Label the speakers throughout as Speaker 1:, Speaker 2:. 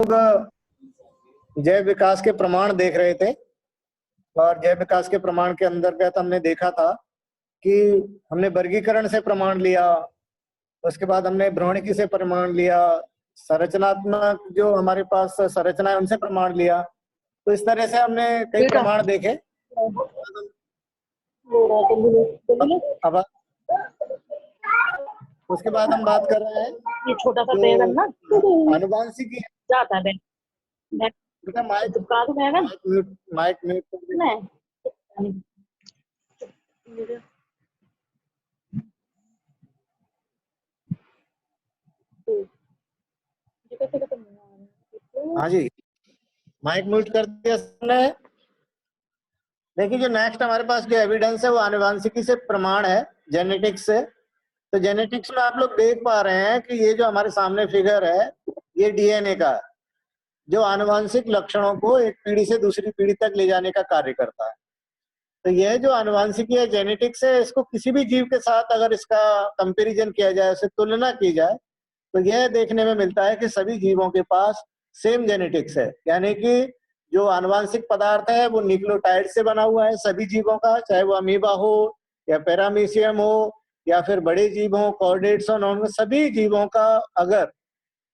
Speaker 1: लोग जैव विकास के प्रमाण देख रहे थे और जैव विकास के प्रमाण के अंतर्गत हमने देखा था कि हमने वर्गीकरण से प्रमाण लिया, उसके बाद हमने भ्रमणिकी से प्रमाण लिया, संरचनात्मक जो हमारे पास संरचना है उनसे प्रमाण लिया। तो इस तरह से हमने कई प्रमाण देखे। अब उसके बाद हम बात कर रहे हैं
Speaker 2: ये छोटा सा बैगन ना
Speaker 1: आनुवांशिकी
Speaker 2: जाता है
Speaker 1: माइक म्यूट हाँ जी, माइक म्यूट कर दिया सबने। देखिए, जो नेक्स्ट हमारे पास जो एविडेंस है वो आनुवांशिकी से प्रमाण है, जेनेटिक्स से। तो जेनेटिक्स में आप लोग देख पा रहे हैं कि ये जो हमारे सामने फिगर है ये डीएनए का है, जो आनुवांशिक लक्षणों को एक पीढ़ी से दूसरी पीढ़ी तक ले जाने का कार्य करता है। तो यह जो आनुवांशिकी है, जेनेटिक्स है, इसको किसी भी जीव के साथ अगर इसका कंपैरिजन किया जाए, उससे तुलना की जाए, तो यह देखने में मिलता है कि सभी जीवों के पास सेम जेनेटिक्स है। यानी कि जो आनुवांशिक पदार्थ है वो न्यूक्लियोटाइड से बना हुआ है सभी जीवों का, चाहे वो अमीबा हो या पैरामीशियम हो या फिर बड़े जीव हो, कॉर्डेट्स हो, नॉन, सभी जीवों का अगर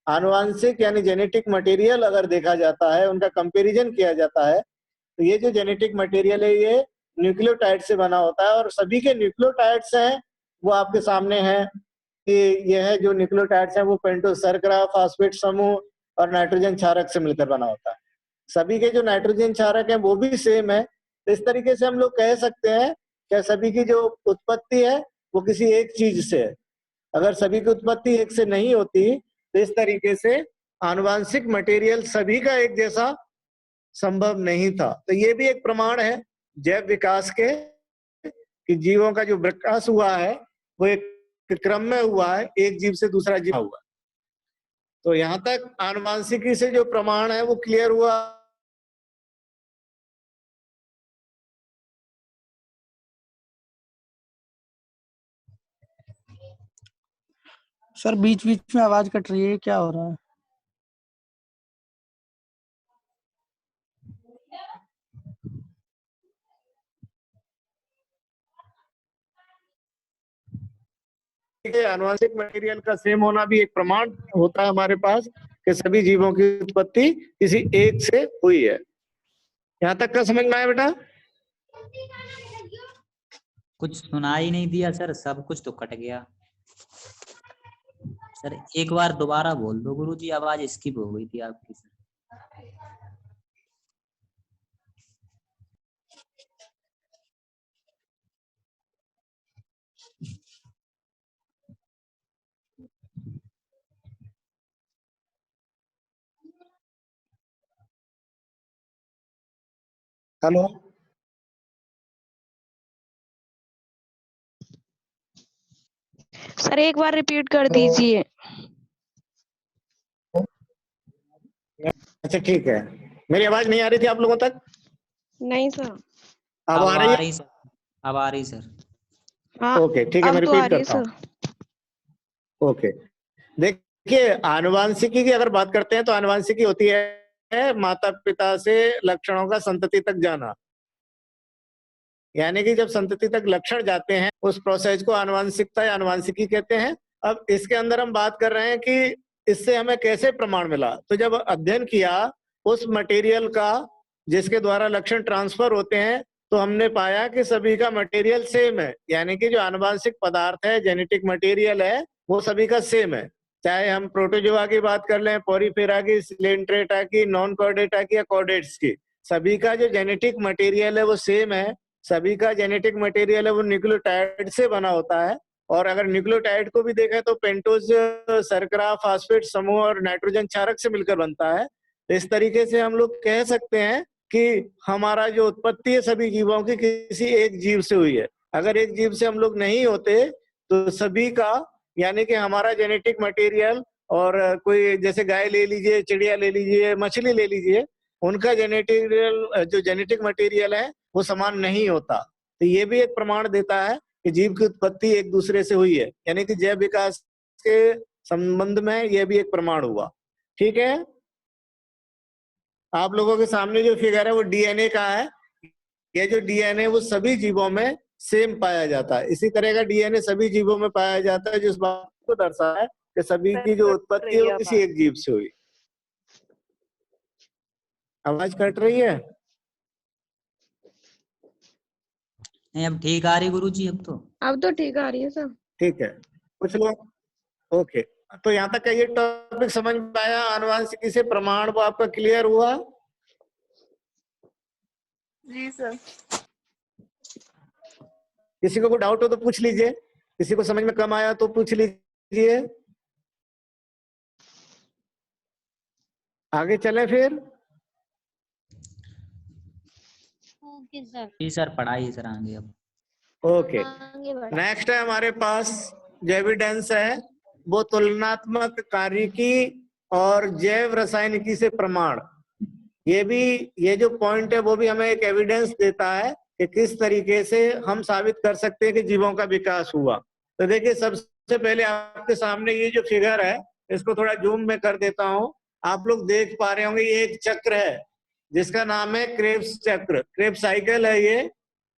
Speaker 1: आनुवांशिक यानी जेनेटिक मटेरियल अगर देखा जाता है, उनका कंपैरिजन किया जाता है, तो ये जो जेनेटिक मटेरियल है ये न्यूक्लियोटाइड से बना होता है। और सभी के न्यूक्लियोटाइड्स हैं वो आपके सामने हैं कि यह जो न्यूक्लियोटाइड्स हैं वो पेंटोज शर्करा, फास्फेट समूह और नाइट्रोजन क्षारक से मिलकर बना होता है। सभी के जो नाइट्रोजन क्षारक हैं वो भी सेम है। तो इस तरीके से हम लोग कह सकते हैं कि सभी की जो उत्पत्ति है वो किसी एक चीज से है। अगर सभी की उत्पत्ति एक से नहीं होती तो इस तरीके से आनुवांशिक मटेरियल सभी का एक जैसा संभव नहीं था। तो ये भी एक प्रमाण है जैव विकास के कि जीवों का जो विकास हुआ है वो एक क्रम में हुआ है, एक जीव से दूसरा जीव हुआ। तो यहाँ तक आनुवांशिकी से जो प्रमाण है वो क्लियर हुआ।
Speaker 3: सर बीच बीच में आवाज कट रही है, क्या हो रहा है?
Speaker 1: आनुवांशिक मटेरियल का सेम होना भी एक प्रमाण होता है हमारे पास कि सभी जीवों की उत्पत्ति किसी एक से हुई है। यहाँ तक का समझ में आया बेटा?
Speaker 4: कुछ सुना ही नहीं दिया सर, सब कुछ तो कट गया। सर एक बार दोबारा बोल दो गुरुजी, आवाज स्किप हो गई थी आपकी सर।
Speaker 1: हेलो,
Speaker 5: सर एक बार रिपीट कर दीजिए।
Speaker 1: अच्छा ठीक है। मेरी आवाज नहीं आ रही थी आप लोगों तक?
Speaker 5: नहीं सर।
Speaker 1: अब आ रही है?
Speaker 4: सर, अब आ रही सर।
Speaker 5: हाँ,
Speaker 1: ओके ठीक है, मैं
Speaker 5: अब तो आ
Speaker 1: रिपीट
Speaker 5: रही है
Speaker 1: करता हूँ।
Speaker 5: सर।
Speaker 1: ओके, देखिए आनुवांशिकी की अगर बात करते हैं तो आनुवांशिकी होती है माता पिता से लक्षणों का संतति तक जाना। यानी कि जब संतति तक लक्षण जाते हैं उस प्रोसेस को आनुवांशिकता या आनुवांशिकी कहते हैं। अब इसके अंदर हम बात कर रहे हैं कि इससे हमें कैसे प्रमाण मिला। तो जब अध्ययन किया उस मटेरियल का जिसके द्वारा लक्षण ट्रांसफर होते हैं, तो हमने पाया कि सभी का मटेरियल सेम है। यानी कि जो आनुवांशिक पदार्थ है, जेनेटिक मटेरियल है, वो सभी का सेम है। चाहे हम प्रोटोजोआ की बात कर लें, पोरीफेरा की, सिलेंट्रेटा की, नॉन कॉर्डेटा की या कॉर्डेट्स की, सभी का जो जेनेटिक मटेरियल है वो सेम है। सभी का जेनेटिक मटेरियल है वो न्यूक्लियोटाइड से बना होता है। और अगर न्यूक्लियोटाइड को भी देखें तो पेंटोज शर्करा, फास्फेट समूह और नाइट्रोजन क्षारक से मिलकर बनता है। तो इस तरीके से हम लोग कह सकते हैं कि हमारा जो उत्पत्ति है सभी जीवों की किसी एक जीव से हुई है। अगर एक जीव से हम लोग नहीं होते तो सभी का, यानी कि हमारा जेनेटिक मटेरियल और कोई जैसे गाय ले लीजिए, चिड़िया ले लीजिए, मछली ले लीजिए, उनका जेनेटिक मटेरियल है वो समान नहीं होता। तो ये भी एक प्रमाण देता है कि जीव की उत्पत्ति एक दूसरे से हुई है। यानी कि जैव विकास के संबंध में यह भी एक प्रमाण हुआ। ठीक है, आप लोगों के सामने जो फिगर है वो डीएनए का है। ये जो डीएनए वो सभी जीवों में सेम पाया जाता है। इसी तरह का डीएनए सभी जीवों में पाया जाता है, जिस बात को दर्शाता है कि सभी की जो उत्पत्ति है वो किसी एक जीव से हुई। आवाज कट रही है?
Speaker 4: नहीं, अब ठीक आ रही गुरुजी अब तो।
Speaker 5: अब तो ठीक आ रही है सर।
Speaker 1: ठीक है, कुछ लोग ओके। तो यहाँ तक का ये टॉपिक समझ में आया, आनुवांशिकी से प्रमाण, वो आपका क्लियर हुआ?
Speaker 2: जी सर।
Speaker 1: किसी को कोई डाउट हो तो पूछ लीजिए, किसी को समझ में कम आया तो पूछ लीजिए। आगे चले फिर।
Speaker 5: Okay sir.
Speaker 4: जी सर, पढ़ाइए सर आगे अब।
Speaker 1: ओके,
Speaker 5: आगे बढ़।
Speaker 1: नेक्स्ट है हमारे पास जो एविडेंस है वो तुलनात्मक कार्यकी और जैव रसायनिकी से प्रमाण। ये जो पॉइंट है वो भी हमें एक एविडेंस देता है कि किस तरीके से हम साबित कर सकते हैं कि जीवों का विकास हुआ। तो देखिए, सबसे पहले आपके सामने ये जो फिगर है इसको थोड़ा जूम में कर देता हूं। आप लोग देख पा रहे होंगे ये एक चक्र है जिसका नाम है क्रेब्स चक्र, क्रेब्स साइकिल है ये।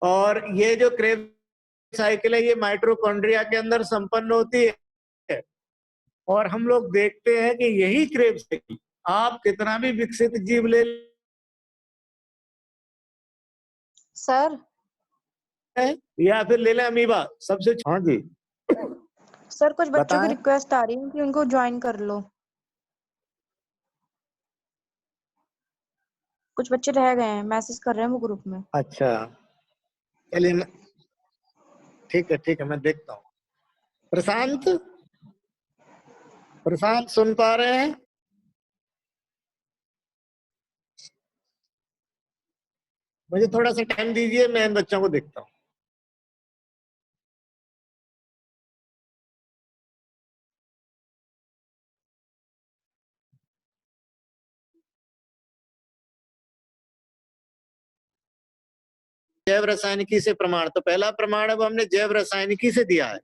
Speaker 1: और ये जो क्रेब्स साइकिल है ये माइटोकॉन्ड्रिया के अंदर संपन्न होती है। और हम लोग देखते हैं कि यही क्रेब्स साइकिल आप कितना भी विकसित जीव ले
Speaker 6: सर
Speaker 1: या फिर ले लें अमीबा, सबसे। हाँ जी,
Speaker 6: सर कुछ बच्चों की
Speaker 1: बताएं।
Speaker 6: रिक्वेस्ट आ रही है कि उनको ज्वाइन कर लो। कुछ बच्चे रह गए हैं, मैसेज कर रहे हैं वो ग्रुप में।
Speaker 1: अच्छा, चलिए ठीक है, मैं देखता हूँ। प्रशांत, प्रशांत सुन पा रहे हैं? मुझे थोड़ा सा टाइम दीजिए, मैं इन बच्चों को देखता हूँ। जैव रसायनिकी से प्रमाण, तो पहला प्रमाण अब हमने जैव रसायनिकी से दिया है।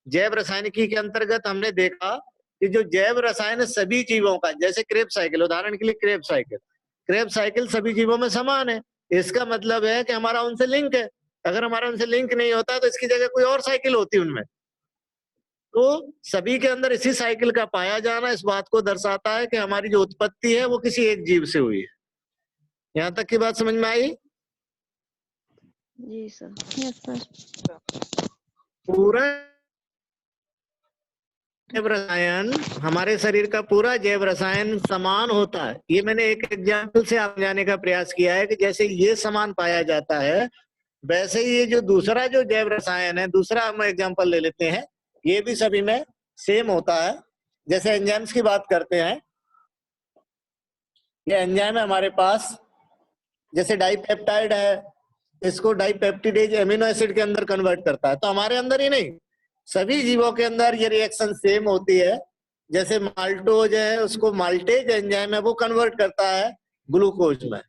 Speaker 1: जैव रसायनिकी के अंतर्गत हमने देखा कि जो जैव रसायन सभी जीवों का, जैसे क्रेब्स साइकिल, उदाहरण के लिए क्रेब्स साइकिल सभी जीवों में समान है। इसका मतलब है कि हमारा उनसे लिंक है। अगर हमारा उनसे लिंक नहीं होता तो इसकी जगह कोई और साइकिल होती उनमें। तो सभी के अंदर इसी साइकिल का पाया जाना इस बात को दर्शाता है कि हमारी जो उत्पत्ति है वो किसी एक जीव से हुई है। यहाँ तक की बात समझ में आई?
Speaker 5: जी सर। Yes sir.
Speaker 1: पूरा जैव रसायन, हमारे शरीर का पूरा जैव रसायन समान होता है। ये मैंने एक एग्जाम्पल से आप जाने का प्रयास किया है कि जैसे ये समान पाया जाता है वैसे ही ये जो दूसरा जो जैव रसायन है, दूसरा हम एग्जाम्पल ले लेते हैं, ये भी सभी में सेम होता है। जैसे एंजाइम्स की बात करते हैं, ये एंजाइम है हमारे पास, जैसे डाइपेप्टाइड है, इसको डाइपेप्टिडेज एमिनो एसिड के अंदर कन्वर्ट करता है। तो हमारे अंदर ही नहीं, सभी जीवों के अंदर ये रिएक्शन सेम होती है। जैसे माल्टोज है, उसको माल्टेज एंजाइम है, वो कन्वर्ट करता है ग्लूकोज में।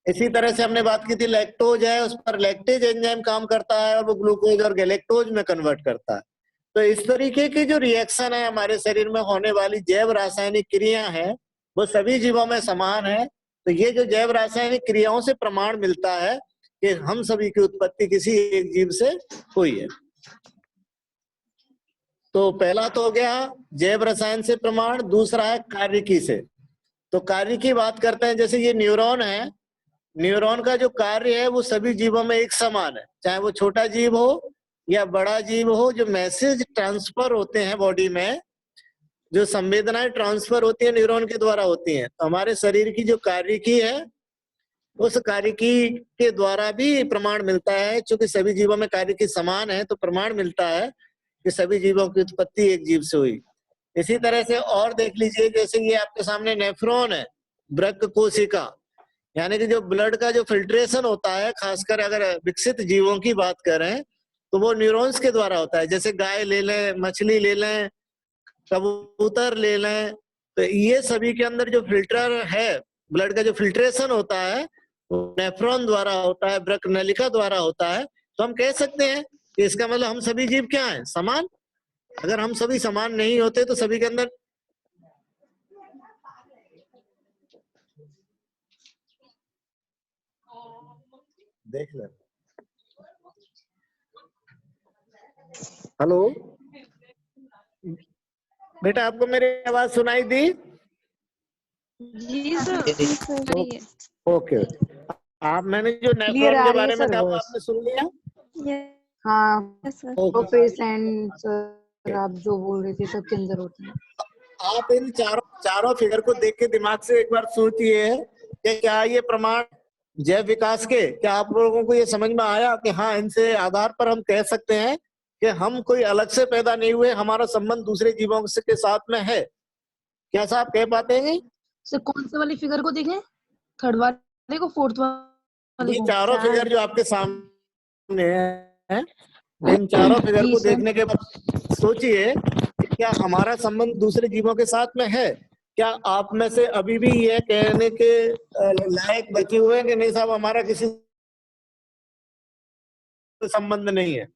Speaker 1: इसी तरह से हमने बात की थी लैक्टोज है, उस पर लैक्टेज एंजाइम काम करता है और वो ग्लूकोज और गैलेक्टोज में कन्वर्ट करता है। तो इस तरीके की जो रिएक्शन है हमारे शरीर में होने वाली जैव रासायनिक क्रिया है वो सभी जीवों में समान है। तो ये जो जैव रासायनिक क्रियाओं से प्रमाण मिलता है कि हम सभी की उत्पत्ति किसी एक जीव से हुई है। तो पहला तो हो गया जैव रसायन से प्रमाण, दूसरा है कार्यकी से। तो कार्य की बात करते हैं, जैसे ये न्यूरॉन है, न्यूरॉन का जो कार्य है वो सभी जीवों में एक समान है, चाहे वो छोटा जीव हो या बड़ा जीव हो। जो मैसेज ट्रांसफर होते हैं बॉडी में, जो संवेदनाएं ट्रांसफर होती है न्यूरॉन के द्वारा होती हैं। तो हमारे शरीर की जो कार्यकी है उस कार्यकी के द्वारा भी प्रमाण मिलता है। चूंकि सभी जीवों में कार्यकी समान है तो प्रमाण मिलता है कि सभी जीवों की उत्पत्ति एक जीव से हुई। इसी तरह से और देख लीजिए, जैसे ये आपके सामने नेफ्रॉन है, वृक्क कोशिका, यानी कि जो ब्लड का जो फिल्ट्रेशन होता है, खासकर अगर विकसित जीवों की बात करें तो वो न्यूरॉन्स के द्वारा होता है। जैसे गाय ले लें, मछली ले लें, कबूतर ले लें, तो ये सभी के अंदर जो फिल्टर है, ब्लड का जो फिल्ट्रेशन होता है वो नेफ्रॉन द्वारा होता है, वृक्क नलिका द्वारा होता है। तो हम कह सकते हैं कि इसका मतलब हम सभी जीव क्या हैं? समान। अगर हम सभी समान नहीं होते तो सभी के अंदर देख ले। हेलो बेटा, आपको मेरी आवाज सुनाई दी?
Speaker 5: जी सर, आ रही है।
Speaker 1: ओके। आप मैंने जो
Speaker 6: क्लियर
Speaker 1: नेफ्रॉन
Speaker 6: आ
Speaker 1: के
Speaker 6: रही है
Speaker 1: बारे में
Speaker 6: सर
Speaker 1: कहा वो
Speaker 6: वॉइस।
Speaker 1: आपने सुन लिया?
Speaker 6: हाँ,
Speaker 5: यस सर।
Speaker 1: ओके।
Speaker 6: तो पेशेंट सर आप जो बोल रहे थे सबके अंदर होते हैं।
Speaker 1: आप इन चारों फिगर को देख के दिमाग से एक बार सोचिए कि क्या ये प्रमाण जैव विकास के, क्या आप लोगों को ये समझ में आया कि हाँ, इनसे आधार पर हम कह सकते हैं कि हम कोई अलग से पैदा नहीं हुए, हमारा संबंध दूसरे जीवों के साथ में है? क्या ऐसा आप कह पाते हैं?
Speaker 6: सर कौन से वाली फिगर को देखें? थर्ड वाले को, फोर्थ वाले
Speaker 1: ये
Speaker 6: को?
Speaker 1: चारों फिगर जो आपके सामने है, इन चारों फिगर
Speaker 6: जी
Speaker 1: को
Speaker 6: सर।
Speaker 1: देखने के बाद सोचिए कि क्या हमारा संबंध दूसरे जीवों के साथ में है? क्या आप में से अभी भी ये कहने के लायक बचे हुए हैं कि नहीं साहब, हमारा किसी से संबंध नहीं है?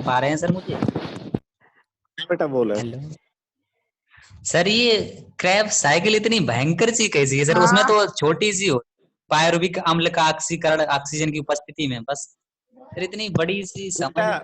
Speaker 4: पा रहे हैं सर मुझे?
Speaker 1: बेटा बोले।
Speaker 4: हेलो सर, ये क्रैब साइकिल इतनी भयंकर सी कैसी है सर?
Speaker 6: हाँ।
Speaker 4: उसमें तो छोटी सी हो, पायरुविक अम्ल का ऑक्सीकरण ऑक्सीजन की उपस्थिति में, बस सर इतनी बड़ी सी समझ।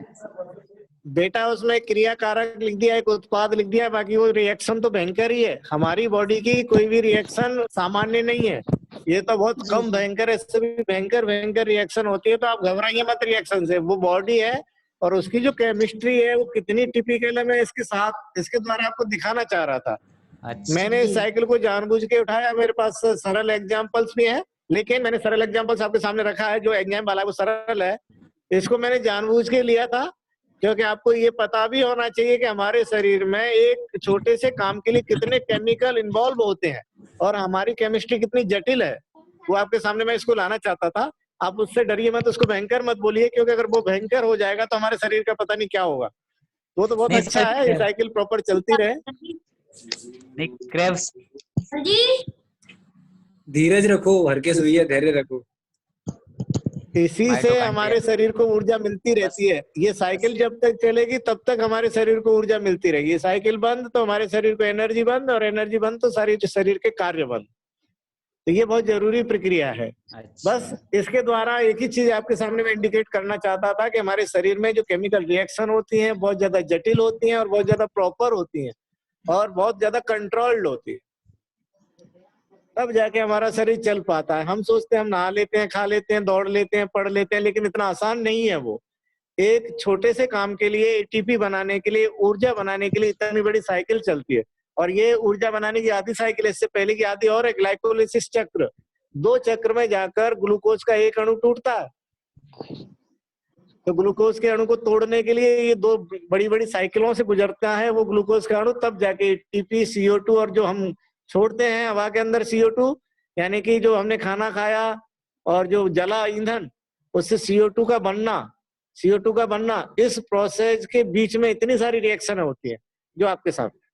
Speaker 1: बेटा उसमें क्रिया कारक लिख दिया, एक उत्पाद लिख दिया, बाकी वो रिएक्शन तो भयंकर ही है। हमारी बॉडी की कोई भी रिएक्शन सामान्य नहीं है, ये तो बहुत
Speaker 6: जी
Speaker 1: कम
Speaker 6: सर।
Speaker 1: भयंकर है, इससे भी भयंकर भयंकर रिएक्शन होती है। तो आप घबराइए मत रिएक्शन से, वो बॉडी है और उसकी जो केमिस्ट्री है वो कितनी टिपिकल है, मैं इसके साथ इसके द्वारा आपको दिखाना चाह रहा था।
Speaker 4: अच्छा
Speaker 1: मैंने इस
Speaker 6: जी।
Speaker 1: साइकिल को जानबूझ के उठाया, मेरे पास सरल एग्जाम्पल्स भी है, लेकिन मैंने सरल एग्जाम्पल्स आपके सामने रखा है। जो एग्जाम वाला है वो सरल है, इसको मैंने जानबूझ के लिया था क्योंकि आपको ये पता भी होना चाहिए कि हमारे शरीर में एक छोटे से काम के लिए कितने केमिकल इन्वॉल्व होते हैं और हमारी केमिस्ट्री कितनी जटिल है, वो आपके सामने मैं इसको लाना चाहता था। आप उससे डरिए मत, उसको भयंकर मत बोलिए, क्योंकि अगर वो भयंकर हो जाएगा तो हमारे शरीर का पता नहीं क्या होगा। वो तो बहुत
Speaker 4: नहीं
Speaker 1: अच्छा
Speaker 4: सर,
Speaker 1: है, ये साइकिल प्रॉपर चलती रहे।
Speaker 4: नहीं क्रैब
Speaker 2: धीरज रखो, हर के सुइए धैर्य रखो।
Speaker 1: इसी से
Speaker 4: माइटोकॉन्ड्रिया
Speaker 1: हमारे शरीर को ऊर्जा मिलती रहती है। ये साइकिल जब तक चलेगी तब तक हमारे शरीर को ऊर्जा मिलती रहेगी। ये साइकिल बंद तो हमारे शरीर को एनर्जी बंद, और एनर्जी बंद तो सारी शरीर के कार्य बंद। तो ये बहुत जरूरी प्रक्रिया है। बस
Speaker 4: अच्छा
Speaker 1: इसके द्वारा एक ही चीज आपके सामने मैं इंडिकेट करना चाहता था कि हमारे शरीर में जो केमिकल रिएक्शन होती हैं बहुत ज्यादा जटिल होती हैं और बहुत ज्यादा प्रॉपर होती हैं और बहुत ज्यादा कंट्रोल्ड होती है, तब जाके हमारा शरीर चल पाता है। हम सोचते हैं हम नहा लेते हैं, खा लेते हैं, दौड़ लेते हैं, पढ़ लेते हैं, लेकिन इतना आसान नहीं है वो। एक छोटे से काम के लिए, एटीपी बनाने के लिए, ऊर्जा बनाने के लिए इतनी बड़ी साइकिल चलती है। और ये ऊर्जा बनाने की आधी साइकिल, इससे पहले की आधी और है ग्लाइकोलिसिस चक्र। 2 चक्र में जाकर ग्लूकोज का एक अणु टूटता है। तो ग्लूकोज के अणु को तोड़ने के लिए ये 2 बड़ी बड़ी साइकिलों से गुजरता है वो ग्लूकोज का अणु, तब जाके एटीपी, CO2, और जो हम छोड़ते हैं हवा के अंदर CO2, यानी कि जो हमने खाना खाया और जो जला ईंधन, उससे CO2 का बनना, CO2 का बनना, इस प्रोसेस के बीच में इतनी सारी रिएक्शन होती है जो आपके सामने।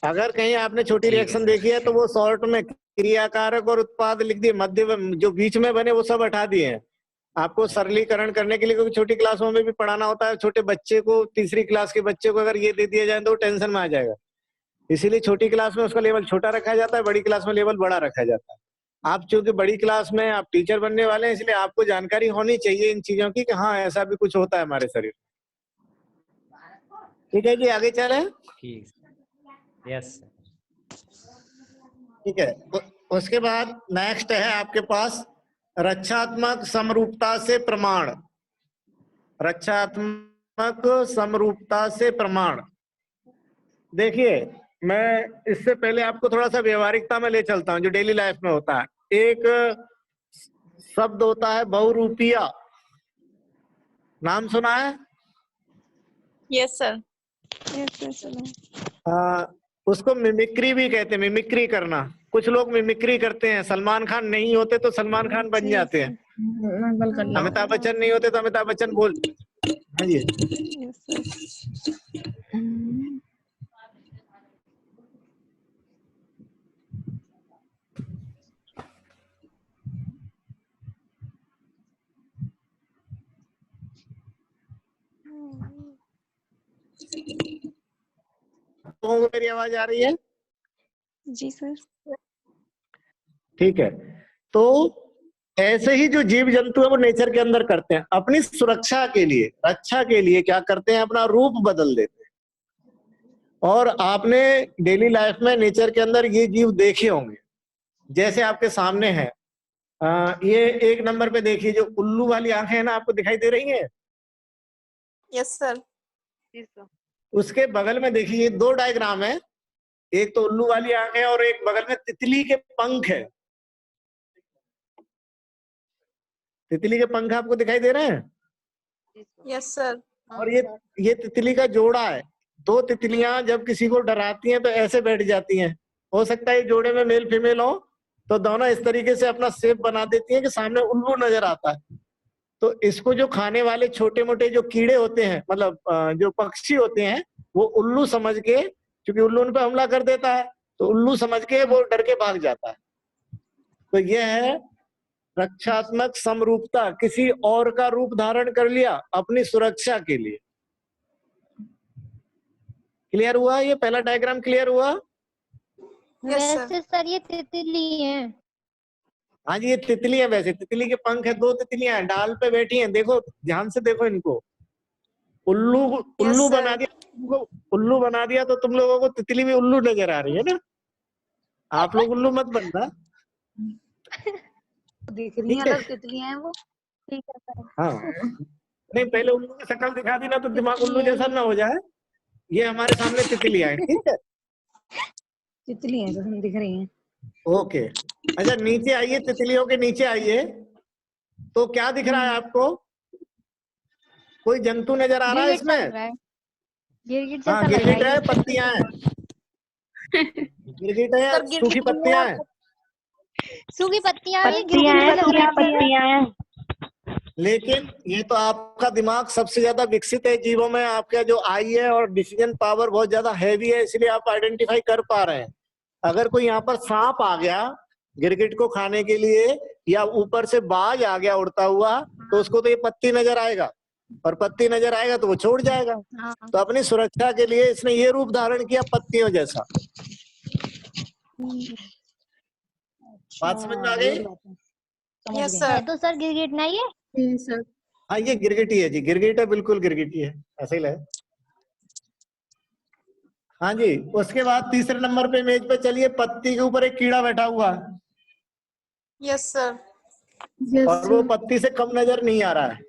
Speaker 1: अगर कहीं आपने छोटी
Speaker 4: ठीक है
Speaker 1: रिएक्शन
Speaker 4: सर।
Speaker 1: देखी है तो वो शॉर्ट में क्रियाकारक और उत्पाद लिख दिए, मध्य जो बीच में बने वो सब हटा दिए हैं। आपको सरलीकरण करने के लिए, क्योंकि छोटी क्लासों में भी पढ़ाना होता है, छोटे बच्चे को, तीसरी क्लास के बच्चे को अगर ये दे दिया जाए तो वो टेंशन में आ जाएगा। इसीलिए छोटी क्लास में उसका लेवल छोटा रखा जाता है, बड़ी क्लास में लेवल बड़ा रखा जाता है। आप चूंकि बड़ी क्लास में आप टीचर बनने वाले हैं, इसलिए आपको जानकारी होनी चाहिए इन चीजों की कि हाँ ऐसा भी कुछ होता है हमारे शरीर। ठीक है जी, आगे चले।
Speaker 4: ठीक, यस सर।
Speaker 1: ठीक है, उसके बाद नेक्स्ट है आपके पास रक्षात्मक समरूपता से प्रमाण। रक्षात्मक समरूपता से प्रमाण। देखिए, मैं इससे पहले आपको थोड़ा सा व्यवहारिकता में ले चलता हूं जो डेली लाइफ में होता है। एक शब्द होता है बहुरूपिया, नाम सुना है?
Speaker 5: Yes sir. यस सर, सुना।
Speaker 1: उसको मिमिक्री भी कहते हैं, मिमिक्री करना। कुछ लोग मिमिक्री करते हैं, सलमान खान नहीं होते तो सलमान खान बन जाते हैं,
Speaker 5: नकल करना।
Speaker 1: अमिताभ बच्चन नहीं होते तो अमिताभ बच्चन बोल। हाँ जी।
Speaker 5: Yes sir.
Speaker 1: तो लोगों को मेरी आवाज आ रही है?
Speaker 5: जी सर।
Speaker 1: ठीक है। तो ऐसे ही जो जीव जंतु है वो नेचर के अंदर करते हैं, अपनी सुरक्षा के लिए, रक्षा के लिए क्या करते हैं, अपना रूप बदल देते हैं। और आपने डेली लाइफ में नेचर के अंदर ये जीव देखे होंगे, जैसे आपके सामने है। ये 1 नंबर पे देखिए, जो उल्लू वाली आंखें है ना, आपको दिखाई दे रही हैं?
Speaker 5: Yes sir.
Speaker 1: उसके बगल में देखिए 2 डायग्राम है, एक तो उल्लू वाली आंख है और एक बगल में तितली के पंख है। तितली के पंख आपको दिखाई दे रहे हैं?
Speaker 5: Yes sir.
Speaker 1: और ये तितली का जोड़ा है। 2 तितलियां जब किसी को डराती हैं तो ऐसे बैठ जाती हैं। हो सकता है जोड़े में मेल फीमेल हो, तो दोनों इस तरीके से अपना शेप बना देती हैं कि सामने उल्लू नजर आता है। तो इसको जो खाने वाले छोटे मोटे जो कीड़े होते हैं, मतलब जो पक्षी होते हैं, वो उल्लू समझ के, क्योंकि उल्लू उन पर हमला कर देता है, तो उल्लू समझ के वो डर के भाग जाता है। तो यह है रक्षात्मक समरूपता, किसी और का रूप धारण कर लिया अपनी सुरक्षा के लिए। क्लियर हुआ? ये पहला डायग्राम क्लियर हुआ?
Speaker 7: वैसे सर ये तितली है।
Speaker 1: हाँ जी, ये तितली है। वैसे तितली के पंख है, 2 तितलियां हैं, डाल पे बैठी हैं। देखो ध्यान से देखो इनको। उल्लू बना दिया, उल्लू बना दिया तो तुम लोगों को तितली भी उल्लू नजर आ रही है ना। आप लोग उल्लू मत बनना।
Speaker 6: दिख रही है, अलग तितलियां हैं वो।
Speaker 7: ठीक है सर।
Speaker 1: हाँ, नहीं पहले उल्लू की शक्ल दिखा दी ना तो दिमाग उल्लू जैसा ना हो जाए। ये हमारे सामने तितलियां हैं, ठीक है?
Speaker 6: तितली हैं, तो दिख रही हैं।
Speaker 1: ओके। अच्छा, नीचे आइए, तितलियों के नीचे आइए। तो क्या दिख रहा है आपको? कोई जंतु नजर आ रहा है इसमें?
Speaker 7: गिरगिट
Speaker 1: हाँ,
Speaker 7: जैसा लग
Speaker 1: गिरगिट
Speaker 7: रहा
Speaker 1: है,
Speaker 7: है।
Speaker 1: पत्तियां हैं। गिरगिट है,
Speaker 5: सर, गिरगिट
Speaker 1: सूखी पत्तियां हैं।
Speaker 7: सूखी पत्तियां हैं, गिरगिट है।
Speaker 1: लेकिन ये तो आपका दिमाग सबसे ज्यादा विकसित है जीवों में। आपका जो आई है और डिसीजन पावर बहुत ज्यादा हैवी है, इसलिए आप आइडेंटिफाई कर पा रहे हैं। अगर कोई यहाँ पर सांप आ गया गिरगिट को खाने के लिए, या ऊपर से बाज आ गया उड़ता हुआ, तो उसको तो ये पत्ती नजर आएगा, और पत्ती नजर आएगा तो वो छोड़ जाएगा। तो अपनी सुरक्षा के लिए इसने ये रूप धारण किया, पत्तियों जैसा। बात समझ में आ गई?
Speaker 5: यस
Speaker 7: है
Speaker 5: सर।
Speaker 7: तो सर गिरगिट नहीं है।
Speaker 6: सर
Speaker 1: हाँ, ये गिरगिट ही है जी, गिरगिट है, बिल्कुल गिरगिट ही है, ऐसे ही लगे। हाँ जी। उसके बाद तीसरे नंबर पे मेज पे चलिए, पत्ती के ऊपर एक कीड़ा बैठा हुआ है,
Speaker 5: यस सर।
Speaker 1: और वो पत्ती से कम नजर नहीं आ रहा है।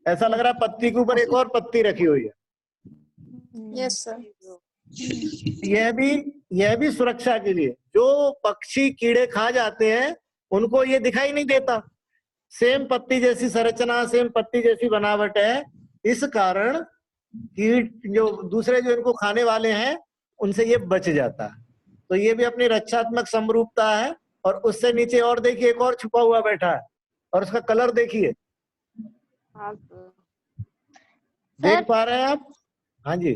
Speaker 1: ऐसा लग रहा है पत्ती के ऊपर एक और पत्ती रखी हुई है।
Speaker 5: Yes sir.
Speaker 1: यह भी सुरक्षा के लिए। जो पक्षी कीड़े खा जाते हैं उनको ये दिखाई नहीं देता। सेम पत्ती जैसी संरचना, सेम पत्ती जैसी बनावट है, इस कारण कीट जो दूसरे जो इनको खाने वाले हैं उनसे ये बच जाता है। तो ये भी अपनी रक्षात्मक समरूपता है। और उससे नीचे और देखिए, एक और छुपा हुआ बैठा है, और उसका कलर देखिए। देख पा रहे हैं आप? हाँ जी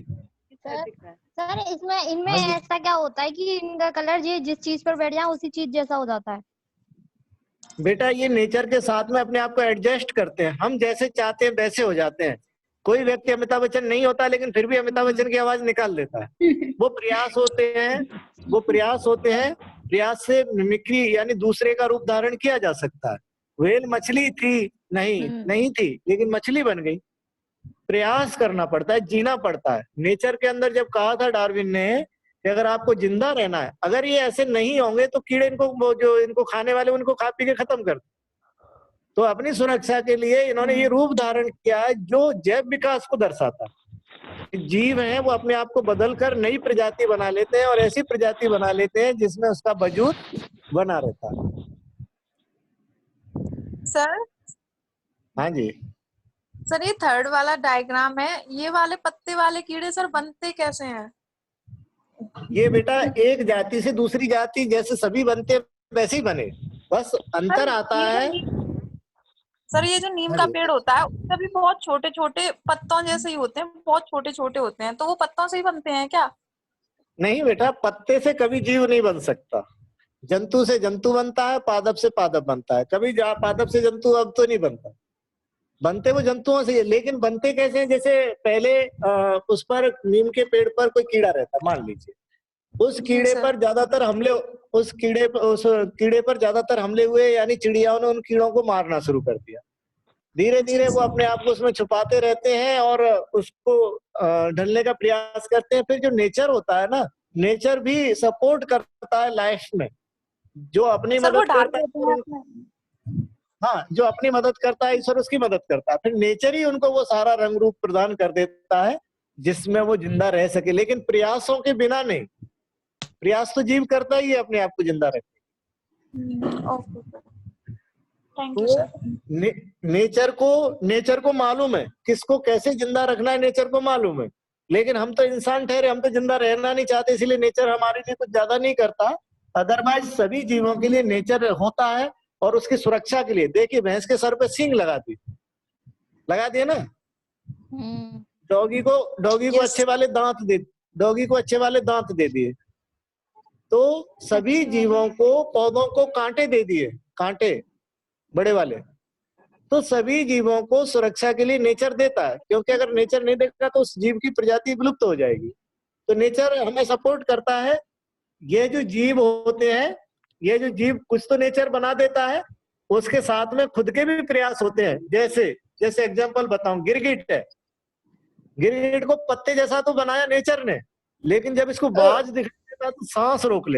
Speaker 7: सर इसमें इनमें ऐसा क्या होता है कि इनका कलर जिस चीज पर बैठ जाए उसी चीज जैसा हो जाता है?
Speaker 1: बेटा, ये नेचर के साथ में अपने आप को एडजस्ट करते हैं। हम जैसे चाहते हैं वैसे हो जाते हैं। कोई व्यक्ति अमिताभ बच्चन नहीं होता, लेकिन फिर भी अमिताभ बच्चन की आवाज निकाल देता है। वो प्रयास होते हैं, प्रयास से मिमिक्री यानी दूसरे का रूप धारण किया जा सकता है। व्हेल मछली थी नहीं थी, लेकिन मछली बन गई। प्रयास करना पड़ता है, जीना पड़ता है। नेचर के अंदर जब कहा था डार्विन ने कि अगर आपको जिंदा रहना है, अगर ये ऐसे नहीं होंगे तो कीड़े इनको, जो इनको खाने वाले, उनको खा पी के खत्म कर। तो अपनी सुरक्षा के लिए इन्होंने ये रूप धारण किया है जो जैव विकास को दर्शाता है। जीव हैं वो अपने आप को बदल कर नई प्रजाति बना लेते हैं, और ऐसी प्रजाति बना लेते हैं जिसमें उसका वजूद बना रहता है।
Speaker 5: सर
Speaker 1: हाँ जी।
Speaker 5: सर, ये थर्ड वाला डायग्राम है, ये वाले पत्ते वाले कीड़े सर बनते कैसे हैं?
Speaker 1: ये बेटा एक जाति से दूसरी जाति जैसे सभी बनते हैं वैसे ही बने, बस अंतर आता है।
Speaker 5: सर, ये जो नीम का पेड़ होता है उसका भी बहुत छोटे छोटे पत्तों जैसे ही होते हैं, बहुत छोटे छोटे होते हैं, तो वो पत्तों से ही बनते हैं क्या?
Speaker 1: नहीं बेटा, पत्ते से कभी जीव नहीं बन सकता। जंतु से जंतु बनता है, पादप से पादप बनता है। कभी पादप से जंतु अब तो नहीं बनता। बनते वो जंतुओं से ही है, लेकिन बनते कैसे हैं? जैसे पहले उस पर नीम के पेड़ पर कोई कीड़ा रहता, मान लीजिए, उस कीड़े
Speaker 5: सर।
Speaker 1: पर ज्यादातर हमले, उस कीड़े पर ज्यादातर हमले हुए, यानी चिड़ियाओं ने उन कीड़ों को मारना शुरू कर दिया। धीरे धीरे वो अपने आप को उसमें छुपाते रहते हैं और उसको ढलने का प्रयास करते हैं। फिर जो नेचर होता है ना, नेचर भी सपोर्ट करता है लाइफ में, जो अपनी
Speaker 5: सर वो
Speaker 1: मदद
Speaker 5: ढाल
Speaker 1: करता
Speaker 5: देते हैं
Speaker 1: है।
Speaker 5: अपने।
Speaker 1: हाँ, जो अपनी मदद करता है ईश्वर उसकी मदद करता है। फिर नेचर ही उनको वो सारा रंग रूप प्रदान कर देता है जिसमें वो जिंदा रह सके, लेकिन प्रयासों के बिना नहीं। प्रयास तो जीव करता ही है अपने आप को जिंदा रखने।
Speaker 5: ओके सर, थैंक यू
Speaker 1: तो
Speaker 5: सर।
Speaker 1: नेचर को मालूम है किसको कैसे जिंदा रखना है, नेचर को मालूम है। लेकिन हम तो इंसान ठहरे, हम तो जिंदा रहना नहीं चाहते, इसलिए नेचर हमारे लिए कुछ ज्यादा नहीं करता। अदरवाइज सभी जीवों के लिए नेचर होता है और उसकी सुरक्षा के लिए। देखिए, भैंस के सर पे सींग लगा दिए ना, डॉगी को अच्छे वाले दांत दे दिए। तो सभी जीवों को, पौधों को कांटे दे दिए, कांटे बड़े वाले। तो सभी जीवों को सुरक्षा के लिए नेचर देता है, क्योंकि अगर नेचर नहीं देगा तो उस जीव की प्रजाति विलुप्त हो जाएगी। तो नेचर हमें सपोर्ट करता है। ये जो जीव होते हैं, ये जो जीव कुछ तो नेचर बना देता है, उसके साथ में खुद के भी प्रयास होते हैं। जैसे एग्जांपल बताऊं, गिरगिट है, गिरगिट को पत्ते जैसा तो बनाया नेचर ने, लेकिन जब इसको बाज दिखाई देता तो सांस रोक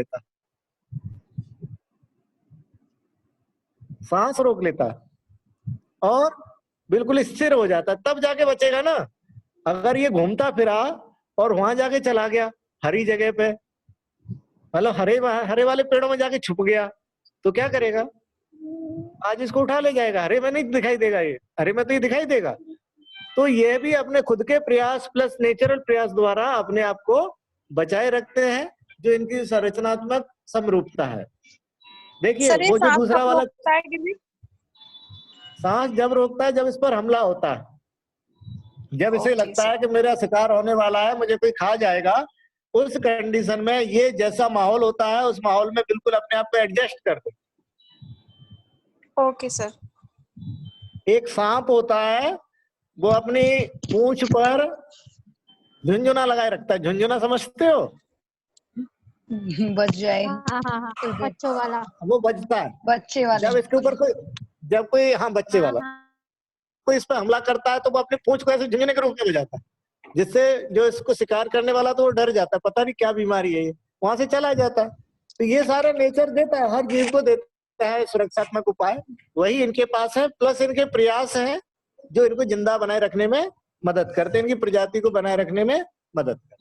Speaker 1: लेता और बिल्कुल स्थिर हो जाता, तब जाके बचेगा ना। अगर ये घूमता फिरा और वहां जाके चला गया हरी जगह पे, मतलब हरे वाले पेड़ों में जाके छुप गया, तो क्या करेगा? आज इसको उठा ले जाएगा, हरे में नहीं दिखाई देगा, ये हरे में तो ये दिखाई देगा। तो ये भी अपने खुद के प्रयास प्लस नेचुरल प्रयास द्वारा अपने आप को बचाए रखते हैं, जो इनकी संरचनात्मक समरूपता है। देखिए,
Speaker 5: सर ये
Speaker 1: वो जो
Speaker 5: सांप
Speaker 1: दूसरा
Speaker 5: कब
Speaker 1: वाला
Speaker 5: रोकता है गिरगिट?
Speaker 1: सांस जब रोकता है, जब इस पर हमला होता है, जब इसे
Speaker 5: ओके
Speaker 1: लगता
Speaker 5: सर।
Speaker 1: है कि मेरा शिकार होने वाला है, मुझे कोई खा जाएगा, उस कंडीशन में ये जैसा माहौल होता है उस माहौल में बिल्कुल अपने आप को एडजस्ट कर दे।
Speaker 5: Okay sir.
Speaker 1: एक सांप होता है, वो अपनी पूंछ पर झुंझुना लगाए रखता है। झुंझुना समझते हो?
Speaker 6: बच जाए।
Speaker 7: हाँ, बच्चों वाला।
Speaker 1: वो बजता है
Speaker 6: बच्चे वाले।
Speaker 1: जब इसके ऊपर कोई हाँ, बच्चे वाला कोई इस पर हमला करता है, तो वो अपनी पूंछ को ऐसे झुंझुने के रूप में बजाता है, जिससे जो इसको शिकार करने वाला तो वो डर जाता है, पता नहीं क्या बीमारी है ये, वहां से चला जाता है। तो ये सारा नेचर देता है, हर जीव को देता है सुरक्षात्मक उपाय, वही इनके पास है। प्लस इनके प्रयास हैं जो इनको जिंदा बनाए रखने में मदद करते हैं, इनकी प्रजाति को बनाए रखने में मदद करते हैं।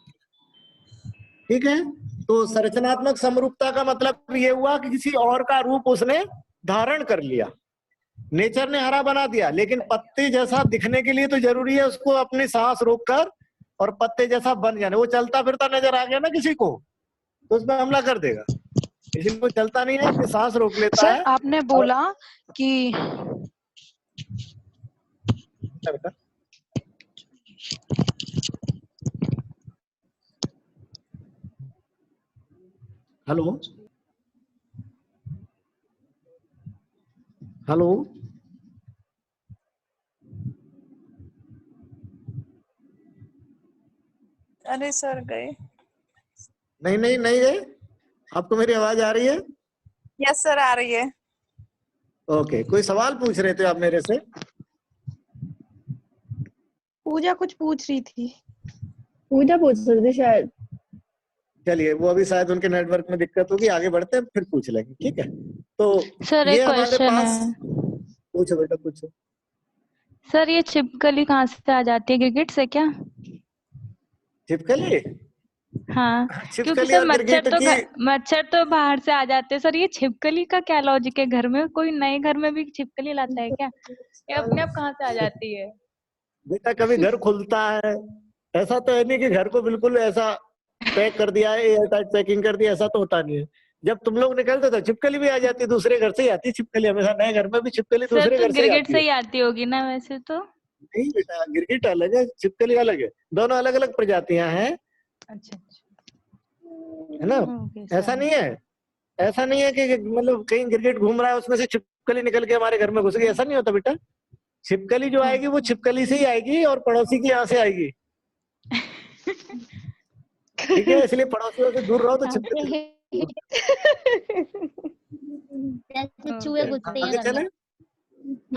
Speaker 1: ठीक है, तो संरचनात्मक समरूपता का मतलब ये हुआ कि किसी और का रूप उसने धारण कर लिया। नेचर ने हरा बना दिया, लेकिन पत्ते जैसा दिखने के लिए तो जरूरी है उसको अपनी सांस रोककर और पत्ते जैसा बन जाने। वो चलता फिरता नजर आ गया ना किसी को, तो उस पर हमला कर देगा। किसी को चलता नहीं है, अपनी सांस रोक लेता
Speaker 3: सर
Speaker 1: है।
Speaker 3: आपने बोला कि
Speaker 1: हेलो हेलो
Speaker 5: अरे सर गए।
Speaker 1: नहीं गए। आपको मेरी आवाज आ रही है?
Speaker 5: यस सर, आ रही है।
Speaker 1: ओके, कोई सवाल पूछ रहे थे आप मेरे से?
Speaker 3: पूजा कुछ पूछ रही थी।
Speaker 8: पूजा पूछ रही थी शायद।
Speaker 1: चलिए, वो अभी शायद उनके नेटवर्क में दिक्कत होगी, आगे बढ़ते हैं फिर पूछ लेंगे। ठीक है, तो
Speaker 9: सर
Speaker 1: ये
Speaker 9: एक
Speaker 1: हमारे
Speaker 9: क्वेश्चन
Speaker 1: पास,
Speaker 9: है।
Speaker 1: पूछो बेटा पूछो।
Speaker 9: सर ये छिपकली कहाँ से आ जाती है, गिरगिट से क्या?
Speaker 1: छिपकली?
Speaker 9: हाँ, क्योंकि
Speaker 1: छिपकली
Speaker 9: सर
Speaker 1: और गिरगिट की
Speaker 9: मच्छर तो बाहर से आ जाते हैं। सर ये छिपकली का क्या लॉजिक है? घर में कोई नए घर में भी छिपकली लाता है क्या? ये अपने आप कहाँ से आ जाती है?
Speaker 1: बेटा, कभी घर खुलता है, ऐसा तो है नहीं कि घर को बिल्कुल ऐसा पैक कर दिया है, एयरटाइट पैकिंग कर दिया, ऐसा तो होता नहीं है। जब तुम लोग निकलते तो छिपकली भी आ जाती है, दूसरे घर से ही आती है छिपकली, हमेशा नए घर में भी छिपकली
Speaker 9: सर
Speaker 1: दूसरे
Speaker 9: तो
Speaker 1: घर से ही
Speaker 9: गिरगिट
Speaker 1: आती
Speaker 9: से
Speaker 1: है।
Speaker 9: ही आती होगी ना वैसे तो।
Speaker 1: नहीं बेटा, गिरगिट अलग है, छिपकली अलग है, दोनों अलग अलग प्रजातियां हैं,
Speaker 9: अच्छा
Speaker 1: है ना।
Speaker 9: ओके
Speaker 1: ऐसा
Speaker 9: सर।
Speaker 1: नहीं है, कि मतलब कहीं गिरगिट घूम रहा है उसमें से छिपकली निकल के हमारे घर में घुस गई, ऐसा नहीं होता बेटा। छिपकली जो आएगी वो छिपकली से ही आएगी और पड़ोसी की यहाँ से आएगी, ठीक है, इसलिए पड़ोसियों से दूर रहो तो छिपकली।
Speaker 7: जैसे चूहे घुसते हैं
Speaker 1: आगे
Speaker 7: घर
Speaker 1: चले,
Speaker 7: में।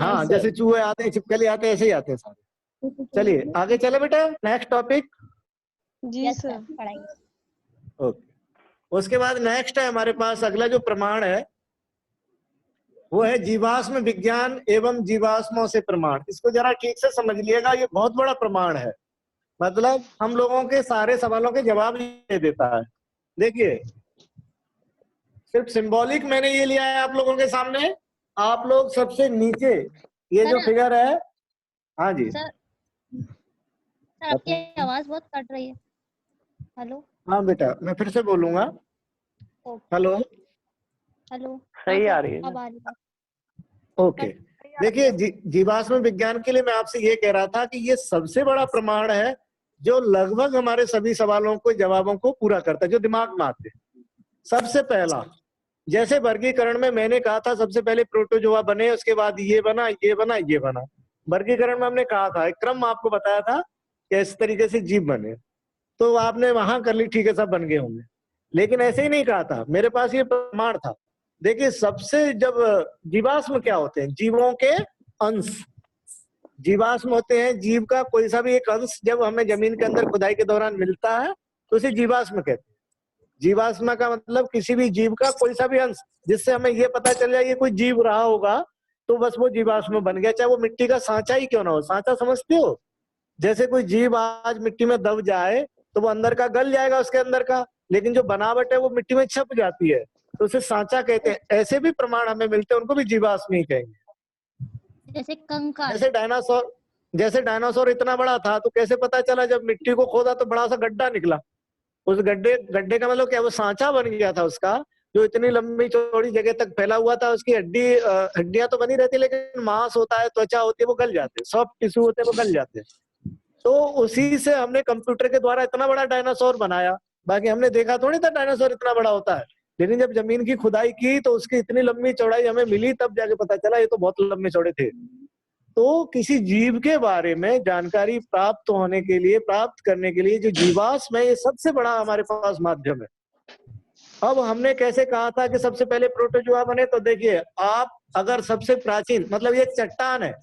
Speaker 1: हाँ
Speaker 8: Yes,
Speaker 1: जैसे
Speaker 8: sir.
Speaker 1: चूहे आते हैं छिपकली आते हैं ऐसे ही आते हैं सारे। चलिए आगे चले बेटा, नेक्स्ट टॉपिक।
Speaker 9: जी
Speaker 7: Yes,
Speaker 9: सर।
Speaker 7: sir, पढ़ाइए।
Speaker 1: ओके, उसके बाद नेक्स्ट है हमारे पास अगला जो प्रमाण है वो है जीवाश्म विज्ञान एवं जीवाश्मों से प्रमाण। इसको जरा ठीक से समझ लिएगा, ये बहुत बड़ा प्रमाण है, मतलब हम लोगों के सारे सवालों के जवाब ये देता है। देखिए सिर्फ सिंबॉलिक मैंने ये लिया है आप लोगों के सामने, आप लोग सबसे नीचे ये जो
Speaker 7: सर,
Speaker 1: फिगर है, हाँ जी
Speaker 7: सर आपकी आवाज बहुत कट रही है। हेलो
Speaker 1: हाँ बेटा मैं फिर से बोलूंगा,
Speaker 7: ओके।
Speaker 1: हेलो
Speaker 7: हेलो
Speaker 1: सही
Speaker 7: हाँ
Speaker 1: आ
Speaker 7: सर,
Speaker 1: रही है,
Speaker 7: अब आ रही है।
Speaker 1: ओके। देखिए जीवाश्म विज्ञान के लिए मैं आपसे ये कह रहा था कि ये सबसे बड़ा प्रमाण है जो लगभग हमारे सभी सवालों को जवाबों को पूरा करता है जो दिमाग में आते हैं। सबसे पहला, जैसे वर्गीकरण में मैंने कहा था सबसे पहले प्रोटोजोआ बने, उसके बाद ये बना ये बना ये बना। वर्गीकरण में हमने कहा था, एक क्रम आपको बताया था कि इस तरीके से जीव बने, तो आपने वहां कर ली, ठीक है सब बन गए होंगे, लेकिन ऐसे ही नहीं कहा था, मेरे पास ये प्रमाण था। देखिए सबसे, जब जीवाश्म क्या होते हैं, जीवों के अंश, जीवाश्म होते हैं जीव का कोई सा भी एक अंश जब हमें जमीन के अंदर खुदाई के दौरान मिलता है तो उसे जीवाश्म कहते हैं। जीवाश्म का मतलब किसी भी जीव का कोई सा भी अंश जिससे हमें ये पता चल जाए ये कोई जीव रहा होगा तो बस वो जीवाश्म बन गया, चाहे वो मिट्टी का सांचा ही क्यों ना हो। सांचा समझते हो, जैसे कोई जीव आज मिट्टी में दब जाए तो वो अंदर का गल जाएगा उसके अंदर का, लेकिन जो बनावट है वो मिट्टी में छप जाती है तो उसे सांचा कहते हैं। ऐसे भी प्रमाण हमें मिलते हैं, उनको भी जीवाश्म ही कहेंगे।
Speaker 7: जैसे कंकाल।
Speaker 1: जैसे डायनासोर इतना बड़ा था तो कैसे पता चला, जब मिट्टी को खोदा तो बड़ा सा गड्ढा निकला, उस गड्ढे का मतलब क्या, वो सांचा बन गया था उसका, जो इतनी लंबी चौड़ी जगह तक फैला हुआ था। उसकी हड्डियां तो बनी रहती लेकिन मांस होता है, त्वचा होती है, वो गल जाते हैं, सॉफ्ट टिश्यू होते हैं वो गल जाते हैं। तो उसी से हमने कंप्यूटर के द्वारा इतना बड़ा डायनासोर बनाया। बाकी हमने देखा थोड़ी था डायनासोर इतना बड़ा होता है, लेकिन जब जमीन की खुदाई की तो उसकी इतनी लंबी चौड़ाई हमें मिली, तब जाके पता चला ये तो बहुत लंबे चौड़े थे। तो किसी जीव के बारे में जानकारी प्राप्त करने के लिए जो जीवाश्म है ये सबसे बड़ा हमारे पास माध्यम है। अब हमने कैसे कहा था कि सबसे पहले प्रोटोजोआ बने, तो देखिए आप अगर सबसे प्राचीन, मतलब ये एक चट्टान है,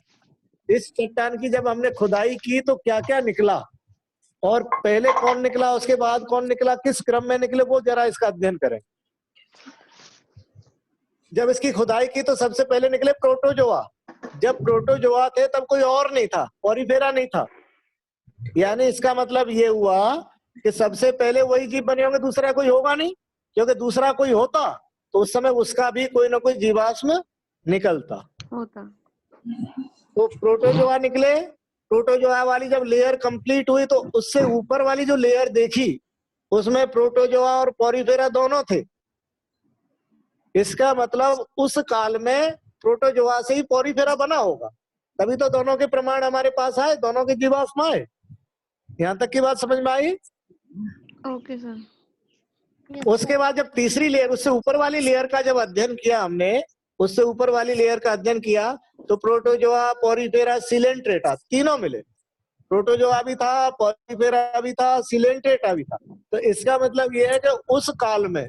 Speaker 1: इस चट्टान की जब हमने खुदाई की तो क्या क्या निकला और पहले कौन निकला उसके बाद कौन निकला, किस क्रम में निकले, वो जरा इसका अध्ययन करें। जब इसकी खुदाई की तो सबसे पहले निकले प्रोटोजोआ। जब प्रोटोजोआ थे तब कोई और नहीं था, पॉरीफेरा नहीं था, यानी इसका मतलब ये हुआ कि सबसे पहले वही जीव बने होंगे, दूसरा कोई होगा नहीं, क्योंकि दूसरा कोई होता तो उस समय उसका भी कोई ना कोई जीवाश्म निकलता
Speaker 9: होता।
Speaker 1: तो प्रोटोजोआ निकले। प्रोटोजोआ वाली जब लेयर कंप्लीट हुई तो उससे ऊपर वाली जो लेयर देखी उसमें प्रोटोजोआ और पॉरीफेरा दोनों थे। इसका मतलब उस काल में प्रोटोजोआ से ही पॉरीफेरा बना होगा, तभी तो दोनों के प्रमाण हमारे पास आए, दोनों के जीवाश्म आए। यहाँ तक की बात समझ में आई?
Speaker 9: Okay sir.
Speaker 1: उसके बाद जब तीसरी लेयर, उससे ऊपर वाली लेयर का जब अध्ययन किया हमने, उससे ऊपर वाली लेयर का अध्ययन किया तो प्रोटोजोआ, पॉरीफेरा, सिलेंट्रेटा तीनों मिले। प्रोटोजोआ भी था, पॉरीफेरा भी था, सिलेंट्रेटा भी था। तो इसका मतलब ये है कि उस काल में,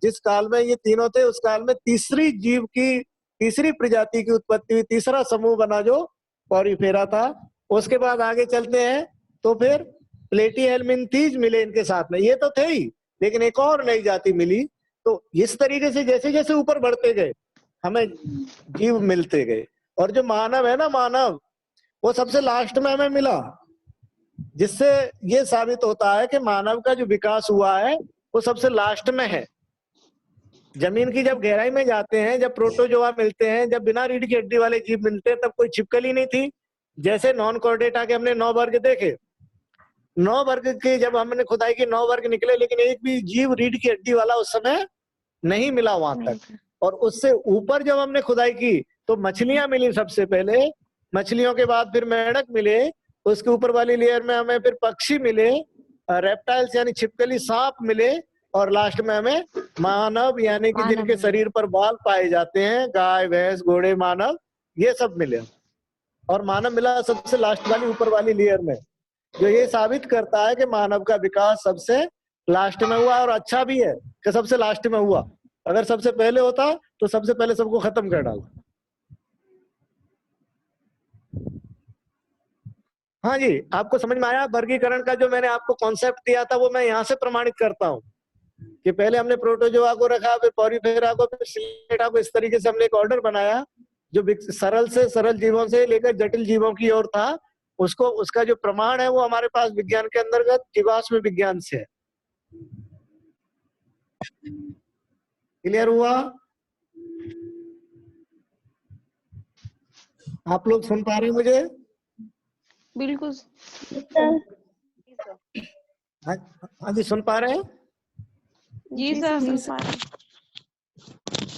Speaker 1: जिस काल में ये तीनों थे, उस काल में तीसरी जीव की, तीसरी प्रजाति की उत्पत्ति हुई, तीसरा समूह बना जो पॉरीफेरा था। उसके बाद आगे चलते हैं तो फिर प्लेटीहेल्मिन्थीज मिले इनके साथ में, ये तो थे ही लेकिन एक और नई जाति मिली। तो इस तरीके से जैसे जैसे ऊपर बढ़ते गए हमें जीव मिलते गए। और जो मानव है ना, मानव, वो सबसे लास्ट में हमें मिला, जिससे ये साबित होता है कि मानव का जो विकास हुआ है वो सबसे लास्ट में है। जमीन की जब गहराई में जाते हैं, जब प्रोटोजोआ मिलते हैं, जब बिना रीढ़ की हड्डी वाले जीव मिलते हैं, तब कोई छिपकली नहीं थी। जैसे नॉन कॉर्डेटा के हमने 9 वर्ग देखे, 9 वर्ग के जब हमने खुदाई की 9 वर्ग निकले, लेकिन एक भी जीव रीढ़ की हड्डी वाला उस समय नहीं मिला वहां तक। और उससे ऊपर जब हमने खुदाई की तो मछलियां मिली सबसे पहले, मछलियों के बाद फिर मेंढक मिले, उसके ऊपर वाली लेयर में हमें फिर पक्षी मिले, रेप्टाइल्स यानी छिपकली, सांप मिले, और लास्ट में हमें मानव यानी कि जिनके शरीर पर बाल पाए जाते हैं, गाय, भैंस, घोड़े, मानव, ये सब मिले। और मानव मिला सबसे लास्ट वाली ऊपर वाली लेयर में, जो ये साबित करता है कि मानव का विकास सबसे लास्ट में हुआ, और अच्छा भी है कि सबसे लास्ट में हुआ। अगर सबसे पहले होता तो सबसे पहले सबको खत्म कर डाला। हाँ जी, आपको समझ में आया? वर्गीकरण का जो मैंने आपको कॉन्सेप्ट दिया था वो मैं यहाँ से प्रमाणित करता हूँ कि पहले हमने प्रोटोजोआ को रखा, फिर पॉरीफेरा को, फिर सिलेटा को। इस तरीके से हमने एक ऑर्डर बनाया जो सरल से सरल जीवों से लेकर जटिल जीवों की ओर था। उसको, उसका जो प्रमाण है वो हमारे पास विज्ञान के अंतर्गत जीवाश्म विज्ञान से है। क्लियर हुआ? आप लोग सुन पा रहे हैं मुझे?
Speaker 6: बिल्कुल।
Speaker 1: हाँ जी, सुन पा रहे हैं?
Speaker 9: जी सर।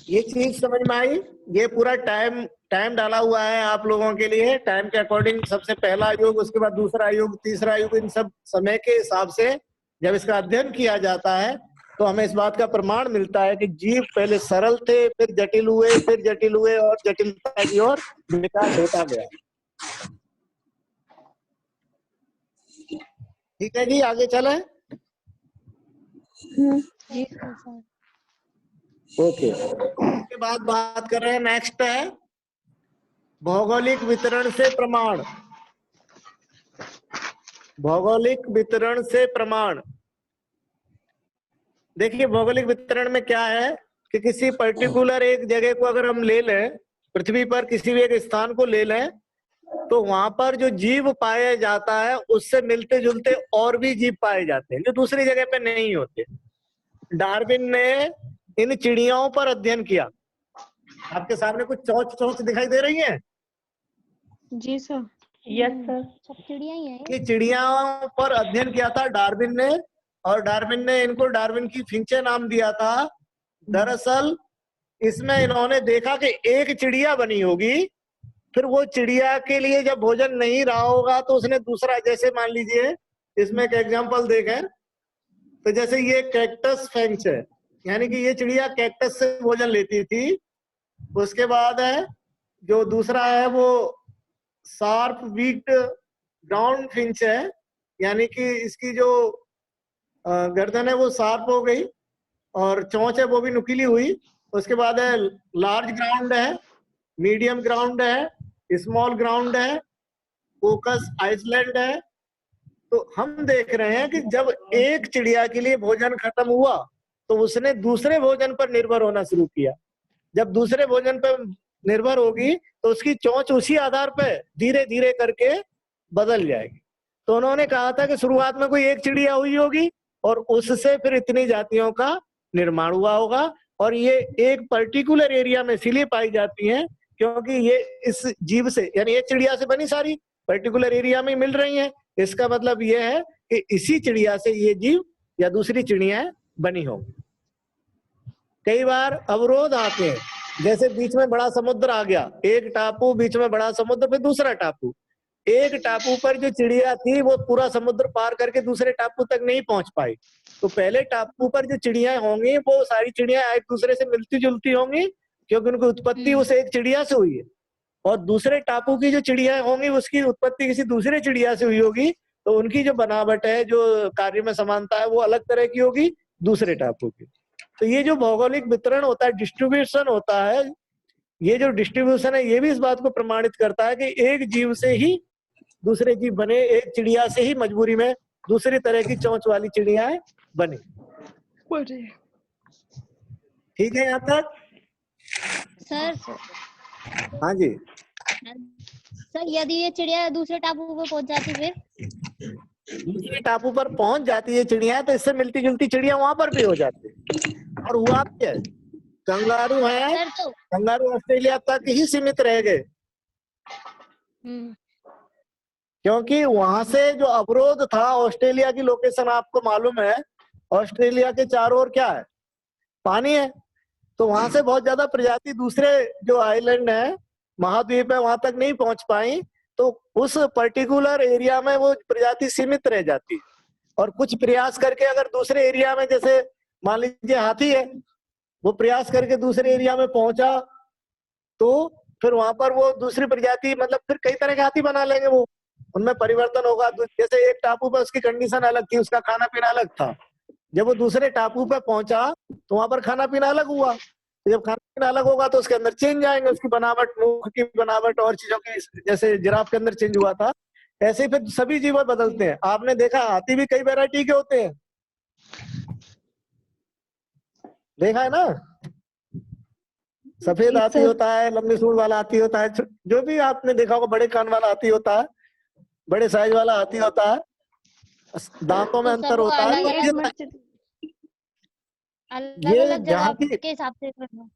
Speaker 1: ये चीज समझ में आई? ये पूरा टाइम डाला हुआ है आप लोगों के लिए। टाइम के अकॉर्डिंग सबसे पहला युग, उसके बाद दूसरा युग, तीसरा युग, इन सब समय के हिसाब से जब इसका अध्ययन किया जाता है तो हमें इस बात का प्रमाण मिलता है कि जीव पहले सरल थे, फिर जटिल हुए, फिर जटिल हुए और जटिलता की ओर विकास होता गया। ठीक है जी, आगे चले। ओके, उसके बाद बात कर रहे हैं, नेक्स्ट है भौगोलिक वितरण से प्रमाण। भौगोलिक वितरण से प्रमाण। देखिए, भौगोलिक वितरण में क्या है कि किसी पर्टिकुलर एक जगह को अगर हम ले लें, पृथ्वी पर किसी भी एक स्थान को ले लें, तो वहां पर जो जीव पाया जाता है उससे मिलते जुलते और भी जीव पाए जाते हैं जो दूसरी जगह पे नहीं होते। डार्विन ने इन चिड़ियाओं पर अध्ययन किया। आपके सामने कुछ चोंच दिखाई दे रही हैं?
Speaker 9: जी सर।
Speaker 8: Yes sir.
Speaker 7: सब चिड़िया ही है।
Speaker 1: ये चिड़ियाओं पर अध्ययन किया था डार्विन ने, और डार्विन ने इनको डार्विन की फिंचे नाम दिया था। दरअसल इसमें इन्होंने देखा कि एक चिड़िया बनी होगी, फिर वो चिड़िया के लिए जब भोजन नहीं रहा होगा तो उसने दूसरा, जैसे मान लीजिए इसमें एक एग्जांपल देखें तो जैसे ये कैक्टस फिंच है, यानी कि ये चिड़िया कैक्टस से भोजन लेती थी। उसके बाद है जो दूसरा है वो शार्प बीक्ड ग्राउंड फिंच है, यानी कि इसकी जो गर्दन है वो शार्प हो गई और चोंच है वो भी नुकीली हुई। उसके बाद है लार्ज ग्राउंड है, मीडियम ग्राउंड है, स्मॉल ग्राउंड है, फोकस आइसलैंड है। तो हम देख रहे हैं कि जब एक चिड़िया के लिए भोजन खत्म हुआ तो उसने दूसरे भोजन पर निर्भर होना शुरू किया। जब दूसरे भोजन पर निर्भर होगी तो उसकी चोंच उसी आधार पर धीरे धीरे करके बदल जाएगी। तो उन्होंने कहा था कि शुरुआत में कोई एक चिड़िया हुई होगी और उससे फिर इतनी जातियों का निर्माण हुआ होगा, और ये एक पर्टिकुलर एरिया में इसीलिए पाई जाती हैं क्योंकि ये इस जीव से, यानी एक चिड़िया से बनी सारी पर्टिकुलर एरिया में मिल रही हैं। इसका मतलब ये है कि इसी चिड़िया से ये जीव या दूसरी चिड़िया बनी होंगी। कई बार अवरोध आते हैं, जैसे बीच में बड़ा समुद्र आ गया, एक टापू, बीच में बड़ा समुद्र, फिर दूसरा टापू। एक टापू पर जो चिड़िया थी वो पूरा समुद्र पार करके दूसरे टापू तक नहीं पहुंच पाई, तो पहले टापू पर जो चिड़िया होंगी वो सारी चिड़िया एक दूसरे से मिलती जुलती होंगी क्योंकि उनकी उत्पत्ति उस एक चिड़िया से हुई है, और दूसरे टापू की जो चिड़िया होंगी उसकी उत्पत्ति किसी दूसरे चिड़िया से हुई होगी, तो उनकी जो बनावट है, जो कार्य में समानता है, वो अलग तरह की होगी दूसरे टापू की। तो ये जो भौगोलिक वितरण होता है, डिस्ट्रीब्यूशन होता है, ये जो डिस्ट्रीब्यूशन है ये भी इस बात को प्रमाणित करता है कि एक जीव से ही दूसरे जीव बने, एक चिड़िया से ही मजबूरी में दूसरी तरह की चोंच वाली चिड़ियाएं बनी। ठीक है यहाँ तक?
Speaker 7: सर
Speaker 1: हाँ जी
Speaker 7: सर, यदि ये चिड़िया दूसरे टापू पे पहुंच जाती फिर?
Speaker 1: दूसरे टापू पर पहुंच जाती है चिड़िया तो इससे मिलती जुलती चिड़िया वहां पर भी हो जाती है। और हुआ क्या, कंगारू है,
Speaker 7: सर तो
Speaker 1: कंगारू ऑस्ट्रेलिया तक ही सीमित रह गए क्योंकि वहां से जो अवरोध था, ऑस्ट्रेलिया की लोकेशन आपको मालूम है, ऑस्ट्रेलिया के चारों ओर क्या है, पानी है, तो वहां से बहुत ज्यादा प्रजाति दूसरे जो आइलैंड है, महाद्वीप है, वहां तक नहीं पहुंच पाई, तो उस पर्टिकुलर एरिया में वो प्रजाति सीमित रह जाती है। और कुछ प्रयास करके अगर दूसरे एरिया में, जैसे मान लीजिए हाथी है, वो प्रयास करके दूसरे एरिया में पहुंचा तो फिर वहां पर वो दूसरी प्रजाति मतलब फिर कई तरह के हाथी बना लेंगे, वो उनमें परिवर्तन होगा। जैसे एक टापू पर उसकी कंडीशन अलग थी, उसका खाना पीना अलग था, जब वो दूसरे टापू पे पहुंचा तो वहां पर खाना पीना अलग हुआ। तो जब खाना पीना अलग होगा तो उसके अंदर चेंज आएंगे, उसकी बनावट, मुख की बनावट और चीजों की, जैसे जिराफ के अंदर चेंज हुआ था ऐसे ही फिर सभी जीव बदलते हैं। आपने देखा हाथी भी कई वैरायटी के होते हैं, देखा है ना, सफेद हाथी होता है, लंबी सूंड वाला हाथी होता है, जो भी आपने देखा होगा, बड़े कान वाला हाथी होता है, बड़े साइज वाला हाथी होता है, दांतों में
Speaker 7: तो सब
Speaker 1: अंतर होता है।
Speaker 7: अलग
Speaker 1: तो
Speaker 7: अलग
Speaker 1: ये
Speaker 7: अलग
Speaker 1: जहाँ
Speaker 7: जगह
Speaker 1: की,
Speaker 7: के हिसाब से करना।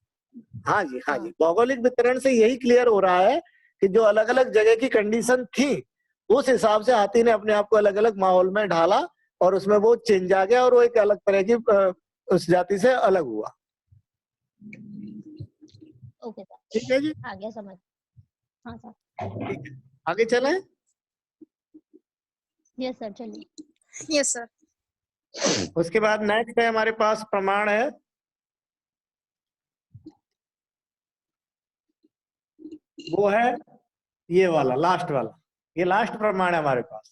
Speaker 1: हाँ जी, हाँ जी, भौगोलिक वितरण से यही क्लियर हो रहा है कि जो अलग अलग जगह की कंडीशन थी उस हिसाब से हाथी ने अपने आप को अलग अलग माहौल में ढाला और उसमें वो चेंज आ गया और वो एक अलग तरह की उस जाति से अलग हुआ।
Speaker 7: ओके सर,
Speaker 1: ठीक है जी,
Speaker 7: आ गया समझ। हाँ सर,
Speaker 1: ठीक है, आगे चलें।
Speaker 7: यस सर, चलिए।
Speaker 5: Yes sir.
Speaker 1: उसके बाद नेक्स्ट है हमारे पास प्रमाण है, वो है ये वाला, लास्ट वाला। ये लास्ट प्रमाण है हमारे पास।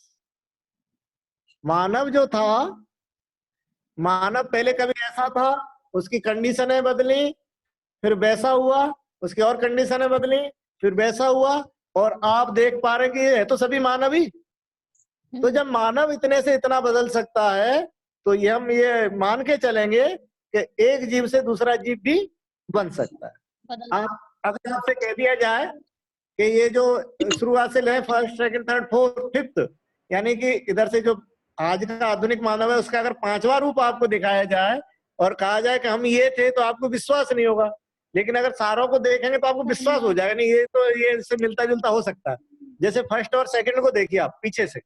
Speaker 1: मानव जो था, मानव पहले कभी ऐसा था, उसकी कंडीशनें बदली, फिर वैसा हुआ, उसकी और कंडीशनें बदली, फिर वैसा हुआ, और आप देख पा रहे हैं कि ये है तो सभी मानव ही। तो जब मानव इतने से इतना बदल सकता है तो ये हम ये मान के चलेंगे कि एक जीव से दूसरा जीव भी बन सकता है। आप अगर आपसे कह दिया जाए कि ये जो शुरुआत से ले first, second, third, fourth, fifth, यानी कि इधर से जो आज का आधुनिक मानव है उसका अगर 5वां रूप आपको दिखाया जाए और कहा जाए कि हम ये थे, तो आपको विश्वास नहीं होगा। लेकिन अगर सारों को देखेंगे तो आपको विश्वास हो जाएगा, नहीं ये तो ये इससे मिलता जुलता हो सकता है। जैसे फर्स्ट और सेकंड को देखिए आप पीछे से,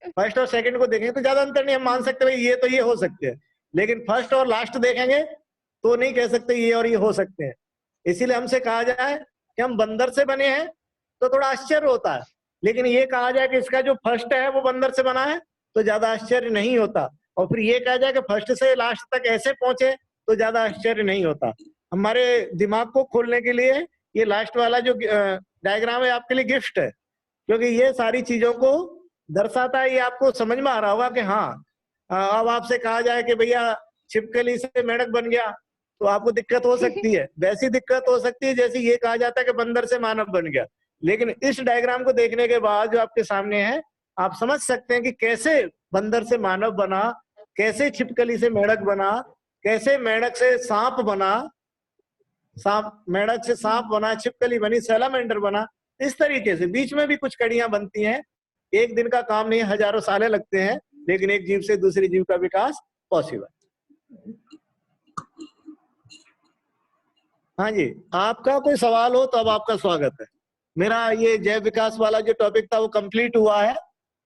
Speaker 1: फर्स्ट और सेकंड को देखेंगे तो ज्यादा अंतर नहीं, हम मान सकते भाई ये तो ये हो सकते हैं। लेकिन फर्स्ट और लास्ट देखेंगे तो नहीं कह सकते ये और ये हो सकते हैं। इसीलिए हमसे कहा जाए कि हम बंदर से बने हैं तो थोड़ा आश्चर्य होता है, लेकिन ये कहा जाए कि इसका जो फर्स्ट है वो बंदर से बना है तो ज्यादा आश्चर्य नहीं होता। और फिर ये कहा जाए कि फर्स्ट से लास्ट तक ऐसे पहुंचे तो ज्यादा आश्चर्य नहीं होता। हमारे दिमाग को खोलने के लिए ये लास्ट वाला जो डायग्राम है आपके लिए गिफ्ट है, क्योंकि ये सारी चीजों को दर्शाता है। ये आपको समझ में आ रहा होगा कि हाँ, अब आपसे कहा जाए कि भैया छिपकली से मेंढक बन गया तो आपको दिक्कत हो सकती है, वैसी दिक्कत हो सकती है जैसे ये कहा जाता है कि बंदर से मानव बन गया। लेकिन इस डायग्राम को देखने के बाद जो आपके सामने है, आप समझ सकते हैं कि कैसे बंदर से मानव बना, कैसे छिपकली से मेंढक बना, कैसे मेंढक से सांप बना, मेंढक से सांप बना, छिपकली बनी, सैलामेंडर बना। इस तरीके से बीच में भी कुछ कड़ियां बनती हैं। एक दिन का काम नहीं, हजारों सालें लगते हैं, लेकिन एक जीव से दूसरे जीव का विकास पॉसिबल। हाँ जी, आपका कोई सवाल हो तो अब आपका स्वागत है। मेरा ये जैव विकास वाला जो टॉपिक था वो कंप्लीट हुआ है।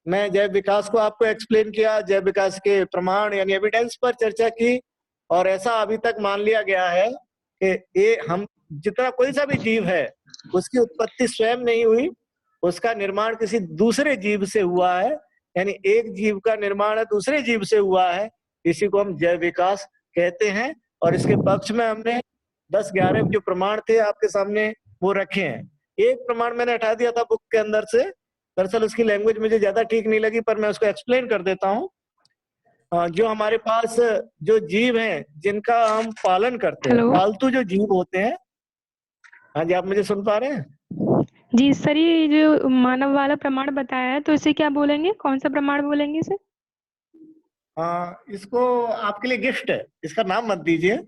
Speaker 1: मैं जैव विकास को आपको एक्सप्लेन किया, जैव विकास के प्रमाण यानी एविडेंस पर चर्चा की, और ऐसा अभी तक मान लिया गया है कि ये हम जितना कोई सा भी जीव है उसकी उत्पत्ति स्वयं नहीं हुई, उसका निर्माण किसी दूसरे जीव से हुआ है। यानी एक जीव का निर्माण दूसरे जीव से हुआ है, इसी को हम जैव विकास कहते हैं। और इसके पक्ष में हमने 10-11 जो प्रमाण थे आपके सामने वो रखे हैं। एक प्रमाण मैंने हटा दिया था बुक के अंदर से, दरअसल उसकी लैंग्वेज मुझे ज्यादा ठीक नहीं लगी, पर मैं उसको एक्सप्लेन कर देता हूँ। जो हमारे पास जो जीव हैं जिनका हम पालन करते हैं, पालतू जो जीव होते हैं। हाँ जी, आप मुझे सुन पा रहे हैं?
Speaker 9: जी सर, ये जो मानव वाला प्रमाण बताया है तो इसे क्या बोलेंगे, कौन सा प्रमाण बोलेंगे इसे?
Speaker 1: इसको आपके लिए गिफ्ट है, इसका नाम मत दीजिए।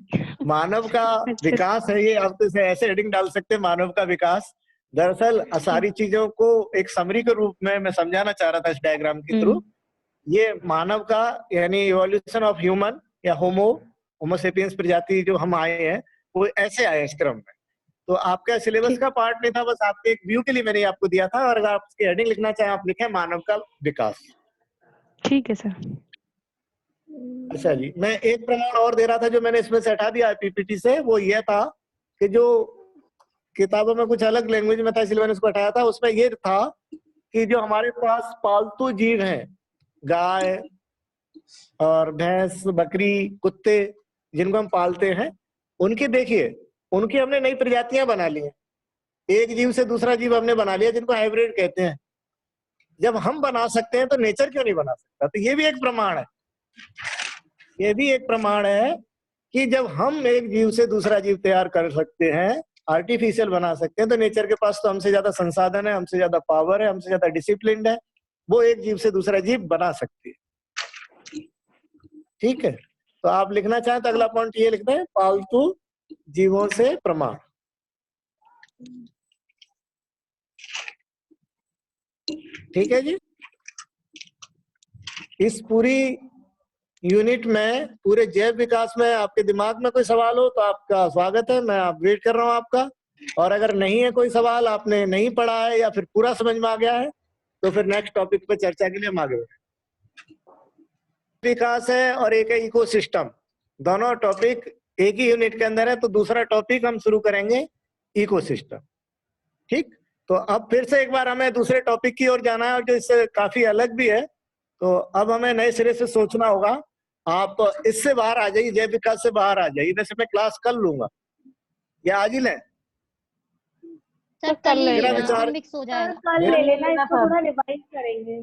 Speaker 1: मानव का विकास है ये, आप तो इसे ऐसे हेडिंग डाल सकते हैं, मानव का विकास। दरअसल सारी चीजों को एक समरी के रूप में मैं समझाना चाह रहा था इस डायग्राम के थ्रू। ये मानव का यानी इवोल्यूशन ऑफ ह्यूमन या होमोसेपियंस प्रजाति जो हम आए हैं वो ऐसे आए इस क्रम में। तो आपका सिलेबस का पार्ट नहीं था, बस आपके एक व्यू के लिए मैंने आपको दिया था। और अगर आप इसकी हेडिंग लिखना चाहें आप लिखें मानव का विकास।
Speaker 9: ठीक है सर।
Speaker 1: अच्छा जी, मैं एक प्रमाण और दे रहा था जो मैंने इसमें से हटा दिया पीपीटी से, वो ये था कि जो किताबों में कुछ अलग लैंग्वेज में था इसलिए मैंने इसको हटाया था। उसमें ये था कि जो हमारे पास पालतू जीव हैं, गाय और भैंस, बकरी, कुत्ते, जिनको हम पालते हैं, उनके देखिए उनकी हमने नई प्रजातियां बना ली हैं। एक जीव से दूसरा जीव हमने बना लिया, जिनको हाइब्रिड कहते हैं। जब हम बना सकते हैं तो नेचर क्यों नहीं बना सकता? तो ये भी एक प्रमाण है, ये भी एक प्रमाण है कि जब हम एक जीव से दूसरा जीव तैयार कर सकते हैं, आर्टिफिशियल बना सकते हैं, तो नेचर के पास तो हमसे ज्यादा संसाधन है, हमसे ज्यादा पावर है, हमसे ज्यादा डिसिप्लिन है, वो एक जीव से दूसरा जीव बना सकती है। ठीक है, तो आप लिखना चाहें तो अगला पॉइंट ये लिखते हैं, पालतू जीवों से प्रमाण। ठीक है जी। इस पूरी यूनिट में, पूरे जैव विकास में आपके दिमाग में कोई सवाल हो तो आपका स्वागत है, मैं वेट कर रहा हूं आपका। और अगर नहीं है कोई सवाल, आपने नहीं पढ़ा है या फिर पूरा समझ में आ गया है, तो फिर नेक्स्ट टॉपिक पे चर्चा के लिए हम आगे बढ़ें। विकास है और एक है इकोसिस्टम, दोनों टॉपिक एक ही यूनिट के अंदर है, तो दूसरा टॉपिक हम शुरू करेंगे इकोसिस्टम। ठीक, तो अब फिर से एक बार हमें दूसरे टॉपिक की ओर जाना है, और जो इससे काफी अलग भी है, तो अब हमें नए सिरे से सोचना होगा। आप इससे बाहर आ जाइए, जैव विकास से बाहर आ जाइए, वैसे मैं क्लास कर लूंगा या आज ही लें?
Speaker 7: सर
Speaker 9: कर
Speaker 7: कल ही
Speaker 9: लेना।
Speaker 1: मेरा विचार,
Speaker 7: मिक्स हो जाएगा।
Speaker 8: कल ले लेना, इसको थोड़ा रिवाइज करेंगे।